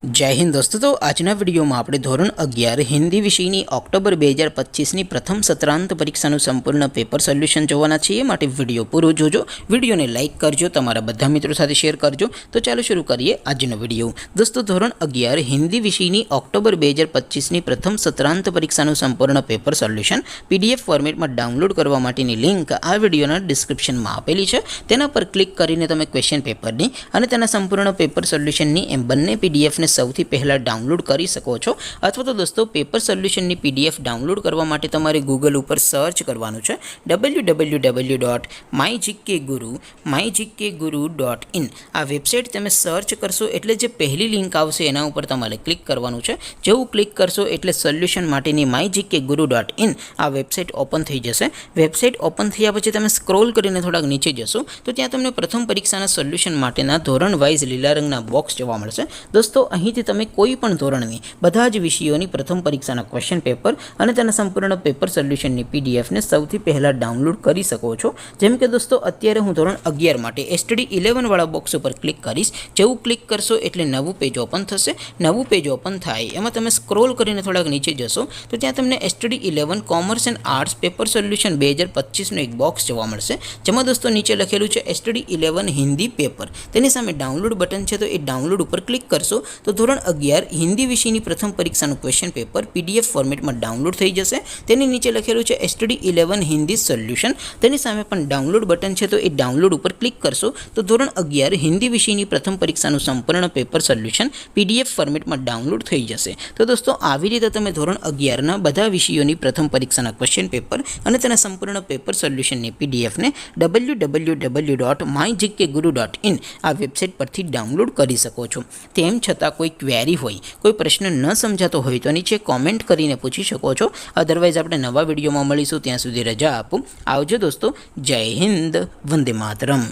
जय हिंद दोस्तों। तो आजना विडियो में આપણે ધોરણ 11 હિન્દી વિષયની ઓક્ટોબર 2025 ની પ્રથમ સત્રાંત પરીક્ષાનું સંપૂર્ણ પેપર સોલ્યુશન જોવાના છીએ। માટે વિડિયો પૂરો જોજો, વિડિયોને લાઈક કરજો, તમારા બધા મિત્રો સાથે શેર કરજો। તો ચાલો શરૂ કરીએ આજનો વિડિયો। દોસ્તો ધોરણ 11 હિન્દી વિષયની ઓક્ટોબર 2025 ની પ્રથમ સત્રાંત પરીક્ષાનું સંપૂર્ણ પેપર સોલ્યુશન પીડીએફ ફોર્મેટમાં ડાઉનલોડ કરવા માટેની લિંક આ વિડિયોના ડિસ્ક્રિપ્શનમાં આપેલી છે। તેના પર ક્લિક કરીને તમે ક્વેશ્ચન પેપરની અને તેના સંપૂર્ણ પેપર સોલ્યુશનની એમ બંને પીડીએફ ને સૌથી પહેલા ડાઉનલોડ કરી શકો છો। અથવા તો દોસ્તો પેપર સોલ્યુશનની પીડીએફ ડાઉનલોડ કરવા માટે તમારે ગૂગલ ઉપર સર્ચ કરવાનું છે www.mygkguru.in। આ વેબસાઇટ તમે સર્ચ કરશો એટલે જે પહેલી લિંક આવશે એના ઉપર તમારે ક્લિક કરવાનું છે। જેવું ક્લિક કરશો એટલે સોલ્યુશન માટેની mygkguru.in આ વેબસાઇટ ઓપન થઈ જશે। વેબસાઇટ ઓપન થયા પછી તમે સ્ક્રોલ કરીને થોડાક નીચે જશો તો ત્યાં તમને પ્રથમ પરીક્ષાના સોલ્યુશન માટેના ધોરણ વાઇઝ લીલા રંગના બોક્સ જોવા મળશે। દોસ્તો અહીંથી તમે કોઈ પણ ધોરણની બધા જ વિષયોની પ્રથમ પરીક્ષાના ક્વેશ્ચન પેપર અને તેના સંપૂર્ણ પેપર સોલ્યુશનની પીડીએફને સૌથી પહેલાં ડાઉનલોડ કરી શકો છો। જેમ કે દોસ્તો અત્યારે હું ધોરણ 11 માટે એસટીડી 11 વાળા બોક્સ ઉપર ક્લિક કરીશ। જેવું ક્લિક કરશો એટલે નવું પેજ ઓપન થશે। નવું પેજ ઓપન થાય એમાં તમે સ્ક્રોલ કરીને થોડાક નીચે જશો તો ત્યાં તમને STD 11 commerce and arts paper solution 2025નું એક બોક્સ જોવા મળશે। જેમાં દોસ્તો નીચે લખેલું છે એસટીડી 11 હિન્દી પેપર। તેની સામે ડાઉનલોડ બટન છે તો એ ડાઉનલોડ ઉપર ક્લિક કરશો તો ધોરણ 11 હિન્દી વિષયની પ્રથમ પરીક્ષાનું ક્વેશ્ચન પેપર પીડીએફ ફોર્મેટમાં ડાઉનલોડ થઈ જશે। તેની નીચે લખેલું છે એસટીડી 11 હિન્દી સોલ્યુશન। તેની સામે પણ ડાઉનલોડ બટન છે તો એ ડાઉનલોડ ઉપર ક્લિક કરશો તો ધોરણ 11 હિન્દી વિષયની પ્રથમ પરીક્ષાનું સંપૂર્ણ પેપર સોલ્યુશન પીડીએફ ફોર્મેટમાં ડાઉનલોડ થઈ જશે। તો દોસ્તો આવી રીતે તમે ધોરણ 11ના બધા વિષયોની પ્રથમ પરીક્ષાના ક્વેશ્ચન પેપર અને તેના સંપૂર્ણ પેપર સોલ્યુશનની પીડીએફને www.mygkguru.in આ વેબસાઇટ પરથી ડાઉનલોડ કરી શકો છો। તેમ છતાં કોઈ ક્વેરી હોય, કોઈ પ્રશ્ન ન સમજાતો હોય તો નીચે કોમેન્ટ કરીને પૂછી શકો છો। અધરવાઇઝ આપણે નવા વિડીયોમાં મળીશું, ત્યાં સુધી રજા આપો। આવજો દોસ્તો। જય હિન્દ, વંદે માતરમ।